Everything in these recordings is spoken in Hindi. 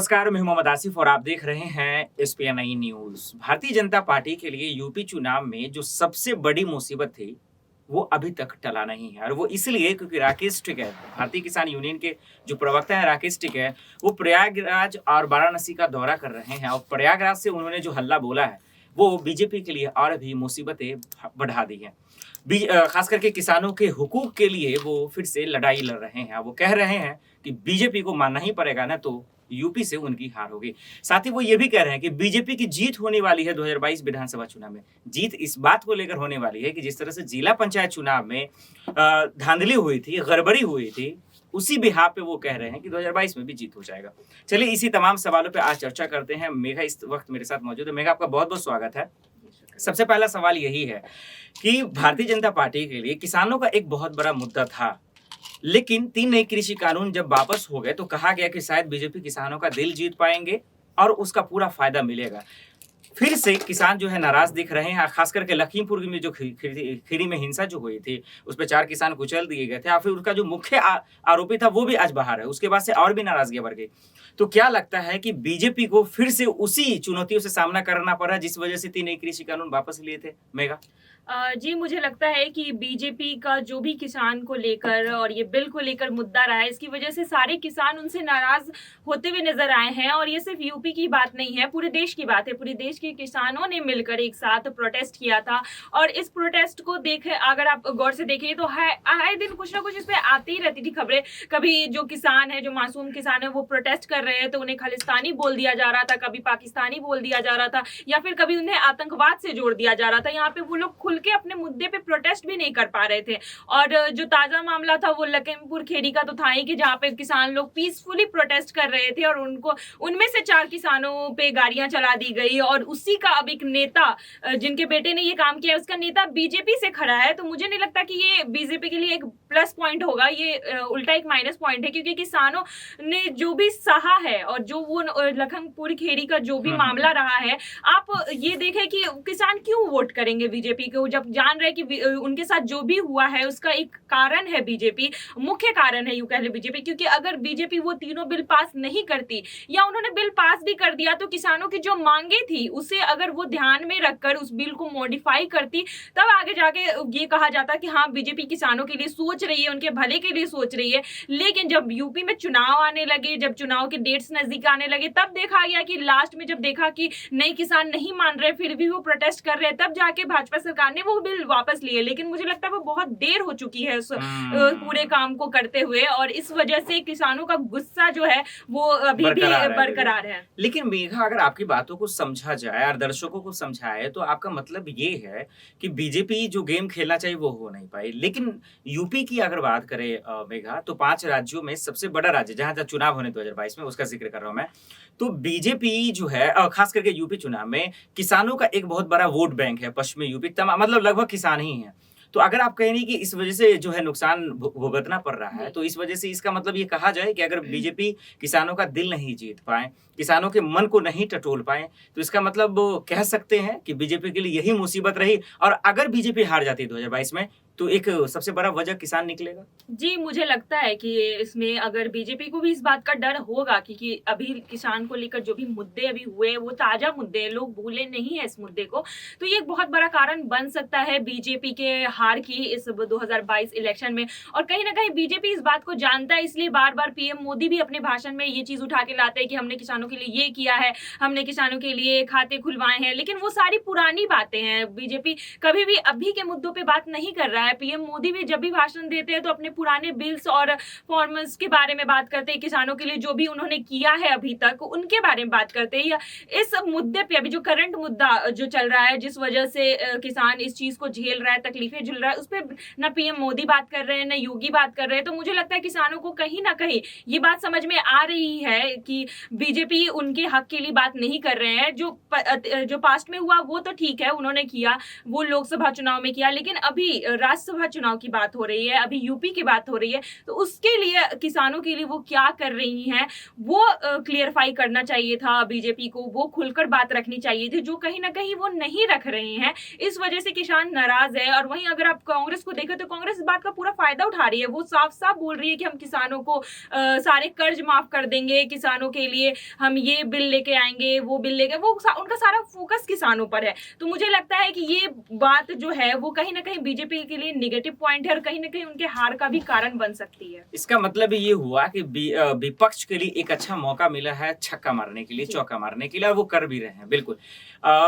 नमस्कार, मैं हूं मोहम्मद आसिफ और आप देख रहे हैं SPNI news. Bharatiya Janata party के लिए यूपी चुनाव में जो सबसे बड़ी मुसीबत थी, वो अभी तक टला नहीं है और वो इसलिए क्योंकि राकेश टिकैत, भारतीय किसान यूनियन के जो प्रवक्ता हैं राकेश टिकैत, वो प्रयागराज और वाराणसी का दौरा कर रहे हैं और प्रयागराज से उन्होंने जो हल्ला बोला है, वो बीजेपी के लिए और भी मुसीबतें बढ़ा दी हैं। खास करके किसानों के हुकूक के लिए वो फिर से लड़ाई लड़ रहे हैं। वो कह रहे हैं कि बीजेपी को मानना ही पड़ेगा ना तो यूपी से उनकी हार होगी। साथ ही वो ये भी कह रहे हैं कि बीजेपी की जीत होने वाली है 2022 विधानसभा चुनाव में। जीत इस बात को लेकर होने वाली है कि जिस तरह से जिला पंचायत चुनाव में धांधली हुई थी, गड़बड़ी हुई थी, उसी बिहार पे वो कह रहे हैं कि 2022 में भी जीत हो जाएगा। चलिए इसी तमाम सवालों पे आज चर्चा करते हैं। मेघा इस वक्त मेरे साथ मौजूद है। मेघा, आपका बहुत-बहुत स्वागत है। सबसे पहला सवाल यही है कि भारतीय जनता पार्टी के लिए किसानों का एक बहुत बड़ा मुद्दा था, लेकिन 3 नए कृषि कानून जब वापस हो गए तो कहा गया कि शायद बीजेपी किसानों का दिल जीत पाएंगे और उसका पूरा फायदा मिलेगा। फिर से किसान जो है नाराज दिख रहे हैं, खास करके लखीमपुर में जो खीरी में हिंसा जो हुई थी, उसपे 4 किसान कुचल दिए गए थे और फिर उसका जो मुख्य आरोपी था वो भी आज बाहर है। उसके बाद से और भी नाराजगियां बढ़ गई। तो क्या लगता है कि बीजेपी को फिर से उसी चुनौतियों से सामना करना पड़ा जिस वजह से 3 नए कृषि कानून वापस लिए थे? मेघा? जी, मुझे लगता है कि बीजेपी का जो भी किसान को लेकर और ये बिल को लेकर मुद्दा रहा है, इसकी वजह से सारे किसान उनसे नाराज़ होते हुए नज़र आए हैं और ये सिर्फ़ यूपी की बात नहीं है, पूरे देश की बात है। पूरे देश के किसानों ने मिलकर एक साथ प्रोटेस्ट किया था और इस प्रोटेस्ट को देखें, अगर आप गौर से देखें तो आए दिन कुछ ना कुछ इस पे आती ही रहती थी खबरें। कभी जो किसान है, जो मासूम किसान है, वो प्रोटेस्ट कर रहे हैं तो उन्हें खालिस्तानी बोल दिया जा रहा था, कभी पाकिस्तानी बोल दिया जा रहा था या फिर कभी उन्हें आतंकवाद से जोड़ दिया जा रहा था। यहाँ पे वो लोग खुल के अपने मुद्दे पे प्रोटेस्ट भी नहीं कर पा रहे थे। और जो ताजा मामला था वो लखीमपुर खीरी का तो था ही कि जहाँ पे किसान लोग पीसफुली प्रोटेस्ट कर रहे थे और उनको उनमें से 4 किसानों पे गाड़ियां चला दी गई और उसी का अब एक नेता जिनके बेटे ने ये काम किया, उसका नेता बीजेपी से खड़ा है। तो मुझे नहीं लगता कि ये बीजेपी के लिए एक प्लस पॉइंट होगा, ये उल्टा एक माइनस पॉइंट है, क्योंकि किसानों ने जो भी सहा है और जो वो लखीमपुर खीरी का जो भी मामला रहा है, आप ये देखें कि किसान क्यों वोट करेंगे बीजेपी को, जब जान रहे कि उनके साथ जो भी हुआ है उसका एक कारण है बीजेपी, मुख्य कारण है यूं कह ले बीजेपी। क्योंकि अगर बीजेपी वो तीनों बिल पास नहीं करती या उन्होंने बिल पास भी कर दिया तो किसानों की जो मांगे थी उसे अगर वो ध्यान में रखकर उस बिल को मॉडिफाई करती, तब आगे जाके ये कहा जाता कि हाँ बीजेपी किसानों के लिए सोच रही है, उनके भले के लिए सोच रही है। लेकिन जब यूपी में चुनाव आने लगे, जब चुनाव के डेट्स नजदीक आने लगे, तब देखा गया कि लास्ट में जब देखा कि नए किसान नहीं मान रहे, फिर भी वो प्रोटेस्ट कर रहे हैं, तब जाके भाजपा सरकार ने वो बिल वापस लिए। लेकिन मुझे लगता है वो बहुत देर हो चुकी है उस पूरे काम को करते हुए और इस वजह से किसानों का गुस्सा जो है वो अभी भी बरकरार है। लेकिन मेघा, अगर आपकी बातों को समझा जाए और दर्शकों को समझाए तो आपका मतलब ये है कि बीजेपी जो गेम खेलना चाहिए वो हो नहीं पाई। लेकिन यूपी की अगर बात करें मेघा, तो 5 राज्यों में सबसे बड़ा राज्य जहां जहां चुनाव होने 2022 में, उसका जिक्र कर रहा हूं मैं। तो बीजेपी जो है खास करके यूपी चुनाव में किसानों का एक बहुत बड़ा वोट बैंक है। पश्चिमी यूपी मतलब लगभग किसान ही है। तो अगर आप कह रही हैं कि इस वजह से जो है नुकसान भुगतना पड़ रहा है, तो इस वजह से इसका मतलब ये कहा जाए कि अगर बीजेपी किसानों का दिल नहीं जीत पाए, किसानों के मन को नहीं टटोल पाए, तो इसका मतलब कह सकते हैं कि बीजेपी के लिए यही मुसीबत रही। और अगर बीजेपी हार जाती है 2022 में, तो एक सबसे बड़ा वजह किसान निकलेगा। जी, मुझे लगता है कि इसमें अगर बीजेपी को भी इस बात का डर होगा, क्योंकि अभी किसान को लेकर जो भी मुद्दे अभी हुए वो ताजा मुद्दे हैं, लोग भूले नहीं है इस मुद्दे को, तो ये एक बहुत बड़ा कारण बन सकता है बीजेपी के हार की इस 2022 इलेक्शन में। और कहीं ना कहीं बीजेपी इस बात को जानता है, इसलिए बार बार पीएम मोदी भी अपने भाषण में ये चीज उठा के लाते हैं कि हमने किसानों के लिए ये किया है, हमने किसानों के लिए खाते खुलवाए हैं। लेकिन वो सारी पुरानी बातें हैं, बीजेपी कभी भी अभी के मुद्दों पर बात नहीं कर रहा है। पीएम मोदी भी जब भी भाषण देते हैं तो अपने पुराने बिल्स और फॉर्मर्स के बारे में बात करते हैं, किसानों के लिए जो भी उन्होंने किया है अभी तक उनके बारे में बात करते हैं। या इस मुद्दे पे अभी जो करंट मुद्दा जो चल रहा है, जिस वजह से किसान इस चीज को झेल रहा है, तकलीफें झेल रहा है, उस पर ना पीएम मोदी बात कर रहे हैं, ना योगी बात कर रहे हैं। तो मुझे लगता है किसानों को कहीं ना कहीं ये बात समझ में आ रही है कि बीजेपी उनके हक के लिए बात नहीं कर रहे हैं। जो पास्ट में हुआ वो तो ठीक है, उन्होंने किया, वो लोकसभा चुनाव में किया, लेकिन अभी राज्यसभा चुनाव की बात हो रही है, अभी यूपी की बात हो रही है, तो उसके लिए किसानों के लिए वो क्या कर रही हैं, वो क्लियरफाई करना चाहिए था बीजेपी को, वो खुलकर बात रखनी चाहिए थी, जो कहीं ना कहीं वो नहीं रख रहे हैं। इस वजह से किसान नाराज है। और वहीं अगर आप कांग्रेस को देखें तो कांग्रेस इस बात का पूरा फायदा उठा रही है। वो साफ साफ बोल रही है कि हम किसानों को सारे कर्ज माफ कर देंगे, किसानों के लिए हम ये बिल लेके आएंगे, वो बिल लेके, वो उनका सारा फोकस किसानों पर है। तो मुझे लगता है कि ये बात जो है वो कहीं ना कहीं बीजेपी के लिए नेगेटिव पॉइंट है और कहीं ना कहीं उनके हार का भी कारण बन सकती है। इसका मतलब ये हुआ कि विपक्ष के लिए एक अच्छा मौका मिला है छक्का मारने के लिए, जी। चौका मारने के लिए, और वो कर भी रहे हैं। बिल्कुल।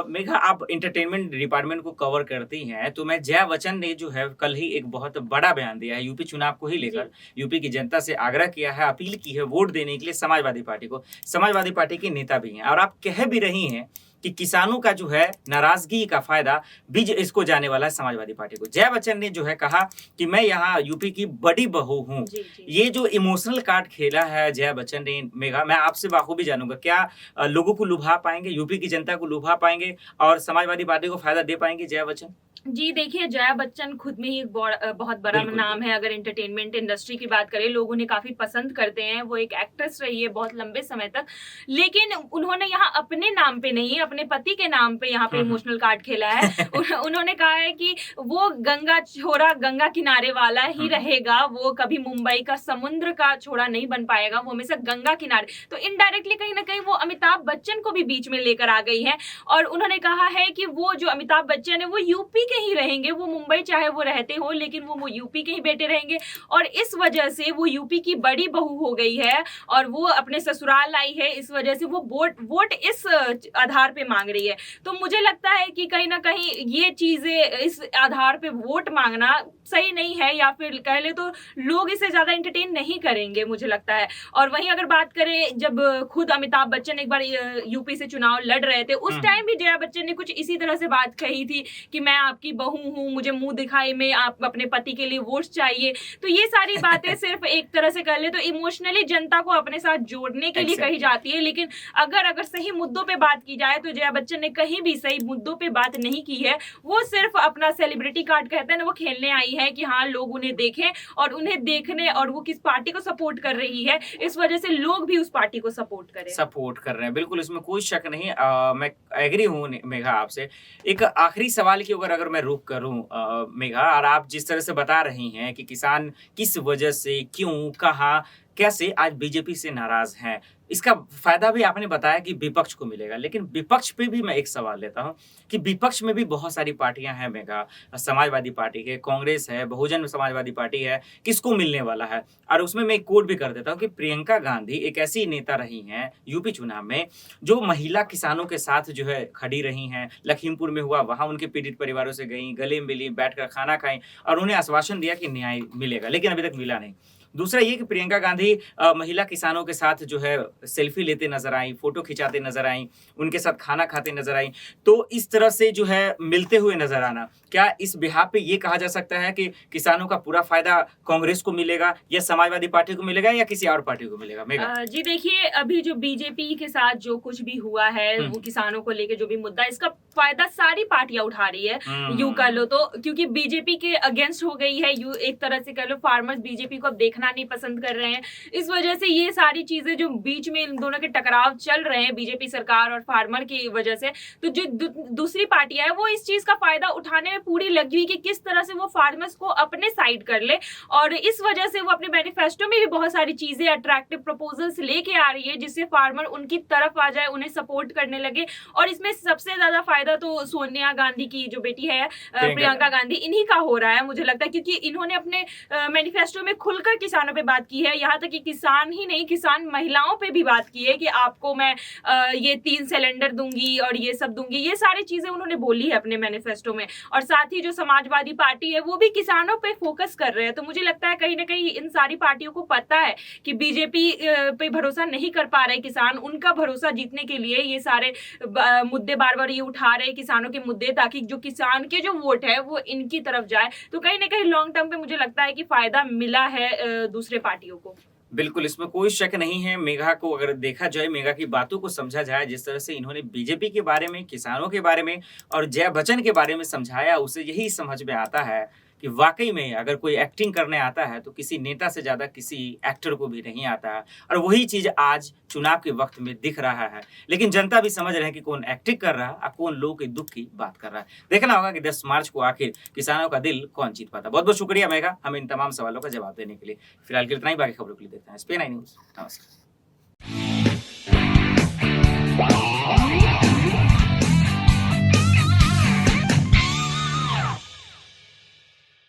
मेघा, आप एंटरटेनमेंट डिपार्टमेंट को कवर करती हैं, तो मैं जया बच्चन ने जो है कल ही एक बहुत बड़ा बयान दिया है यूपी चुनाव को ही लेकर। यूपी की जनता से आग्रह किया है, अपील की है वोट देने के लिए समाजवादी पार्टी को। समाजवादी पार्टी के नेता भी हैं और आप कह भी रही हैं कि किसानों का जो है नाराजगी का फायदा बीज इसको जाने वाला है समाजवादी पार्टी को। जया बच्चन ने जो है कहा कि मैं यहाँ यूपी की बड़ी बहू हूँ। ये जो इमोशनल कार्ड खेला है जया बच्चन ने, मेघा, मैं आपसे बाखूबी जानूंगा, क्या लोगों को लुभा पाएंगे, यूपी की जनता को लुभा पाएंगे और समाजवादी पार्टी को फायदा दे पाएंगे जया बच्चन? जी देखिए, जया बच्चन खुद में ही एक बहुत बड़ा नाम है। अगर एंटरटेनमेंट इंडस्ट्री की बात करें, लोग उन्हें काफी पसंद करते हैं। वो एक एक्ट्रेस रही है बहुत लंबे समय तक, लेकिन उन्होंने यहाँ अपने नाम पे नहीं, अपने पति के नाम पे यहाँ पे इमोशनल कार्ड खेला है। उन्होंने कहा है कि वो गंगा छोरा, गंगा किनारे वाला ही रहेगा, वो कभी मुंबई का समुद्र का छोरा नहीं बन पाएगा, वो हमेशा गंगा किनारे। तो इनडायरेक्टली कहीं ना कहीं वो अमिताभ बच्चन को भी बीच में लेकर आ गई है और उन्होंने कहा है कि वो जो अमिताभ बच्चन है वो यूपी के ही रहेंगे, वो मुंबई चाहे वो रहते हो, लेकिन वो यूपी के ही बेटे रहेंगे। और इस वजह से वो यूपी की बड़ी बहू हो गई है और वो अपने ससुराल आई है, इस वजह से वो वोट इस आधार पे मांग रही है। तो मुझे लगता है कि कहीं ना कहीं ये चीजें, इस आधार पे वोट मांगना सही नहीं है, या फिर कह ले तो लोग इसे ज्यादा एंटरटेन नहीं करेंगे, मुझे लगता है। और वहीं अगर बात करें, जब खुद अमिताभ बच्चन एक बार यूपी से चुनाव लड़ रहे थे, उस टाइम भी जया बच्चन ने कुछ इसी तरह से बात कही थी कि मैं आपकी बहू हूं, मुझे मुंह दिखाई में आप अपने पति के लिए वोट चाहिए। तो ये सारी बातें सिर्फ एक तरह से कर ले तो इमोशनली जनता को अपने साथ जोड़ने के लिए कही जाती है, लेकिन अगर सही मुद्दों पे बात की जाए तो जया बच्चन ने कहीं भी सही मुद्दों पे बात नहीं की है। वो सिर्फ अपना सेलिब्रिटी कार्ड कहते हैं ना, वो खेलने आई है कि हाँ लोग उन्हें देखें और उन्हें देखने, और वो किस पार्टी को सपोर्ट कर रही है, इस वजह से लोग भी उस पार्टी को सपोर्ट कर रहे हैं। बिल्कुल, इसमें कोई शक नहीं। मैं एग्री हूँ मेघा आपसे। एक आखिरी सवाल की अगर मैं रुख करूं मेघा, और आप जिस तरह से बता रही हैं कि किसान किस वजह से, क्यों, कहाँ, कैसे आज बीजेपी से नाराज हैं, इसका फायदा भी आपने बताया कि विपक्ष को मिलेगा, लेकिन विपक्ष पे भी मैं एक सवाल लेता हूं कि विपक्ष में भी बहुत सारी पार्टियां हैं मेघा, समाजवादी पार्टी है, कांग्रेस है, बहुजन समाजवादी पार्टी है, किसको मिलने वाला है? और उसमें मैं एक कोट भी कर देता हूं कि प्रियंका गांधी एक ऐसी नेता रही हैं यूपी चुनाव में जो महिला किसानों के साथ जो है खड़ी रही हैं। लखीमपुर में हुआ, वहां उनके पीड़ित परिवारों से गई, गले मिली, बैठकर खाना खाई और उन्हें आश्वासन दिया कि न्याय मिलेगा, लेकिन अभी तक मिला नहीं। दूसरा ये कि प्रियंका गांधी महिला किसानों के साथ जो है सेल्फी लेते नजर आई, फोटो खिंचाते नजर आई, उनके साथ खाना खाते नजर आई। तो इस तरह से जो है मिलते हुए नजर आना, क्या इस बिहाफ पे ये कहा जा सकता है कि किसानों का पूरा फायदा कांग्रेस को मिलेगा या समाजवादी पार्टी को मिलेगा या किसी और पार्टी को मिलेगा? मेघा जी देखिए, अभी जो बीजेपी के साथ जो कुछ भी हुआ है, वो किसानों को लेके जो भी मुद्दा, इसका फायदा सारी पार्टियां उठा रही है, यू कह लो तो, क्योंकि बीजेपी के अगेंस्ट हो गई है, यू एक तरह से कह लो फार्मर्स बीजेपी को अब देखना नहीं पसंद कर रहे हैं। इस वजह से ये सारी चीजें जो बीच में इन दोनों के टकराव चल रहे हैं बीजेपी सरकार और फार्मर की वजह से, तो जो दूसरी पार्टियां हैं वो इस चीज का फायदा उठाने में पूरी लगी हुई कि किस तरह से वो फार्मर्स को अपने साइड कर ले, और इस वजह से वो अपने मैनिफेस्टो में भी बहुत सारी चीजें, अट्रैक्टिव प्रपोजल्स लेके आ रही है जिससे फार्मर उनकी तरफ आ जाए, उन्हें सपोर्ट करने लगे। और इसमें सबसे ज्यादा फायदा तो सोनिया गांधी की जो बेटी है प्रियंका गांधी, इन्हीं का हो रहा है मुझे लगता है, क्योंकि इन्होंने अपने मैनिफेस्टो में खुलकर किसानों पे बात की है। यहाँ तक कि किसान ही नहीं, किसान महिलाओं पे भी बात की है कि आपको मैं ये 3 सिलेंडर दूंगी और ये सब दूंगी, ये सारी चीजें उन्होंने बोली है अपने मैनिफेस्टो में। और साथ ही जो समाजवादी पार्टी है वो भी किसानों पे फोकस कर रहे हैं। तो मुझे लगता है कहीं ना कहीं इन सारी पार्टियों को पता है कि बीजेपी पे भरोसा नहीं कर पा रहे किसान, उनका भरोसा जीतने के लिए ये सारे मुद्दे बार बार ये उठा रहे किसानों के मुद्दे, ताकि जो किसान के जो वोट है वो इनकी तरफ जाए। तो कहीं ना कहीं लॉन्ग टर्म पे मुझे लगता है कि फायदा मिला है दूसरे पार्टियों को। बिल्कुल, इसमें कोई शक नहीं है। मेघा को अगर देखा जाए, मेघा की बातों को समझा जाए, जिस तरह से इन्होंने बीजेपी के बारे में, किसानों के बारे में और जया बच्चन के बारे में समझाया, उसे यही समझ में आता है कि वाकई में अगर कोई एक्टिंग करने आता है तो किसी नेता से ज़्यादा किसी एक्टर को भी नहीं आता है, और वही चीज़ आज चुनाव के वक्त में दिख रहा है। लेकिन जनता भी समझ रहे हैं कि कौन एक्टिंग कर रहा है और कौन लोगों के दुख की बात कर रहा है। देखना होगा कि 10 मार्च को आखिर किसानों का दिल कौन जीत पाता है। बहुत बहुत शुक्रिया मेघा, हमें इन तमाम सवालों का जवाब देने के लिए। फिलहाल के लिए इतना ही, बाकी खबरों के लिए देखते हैं SPN न्यूज़। नमस्कार।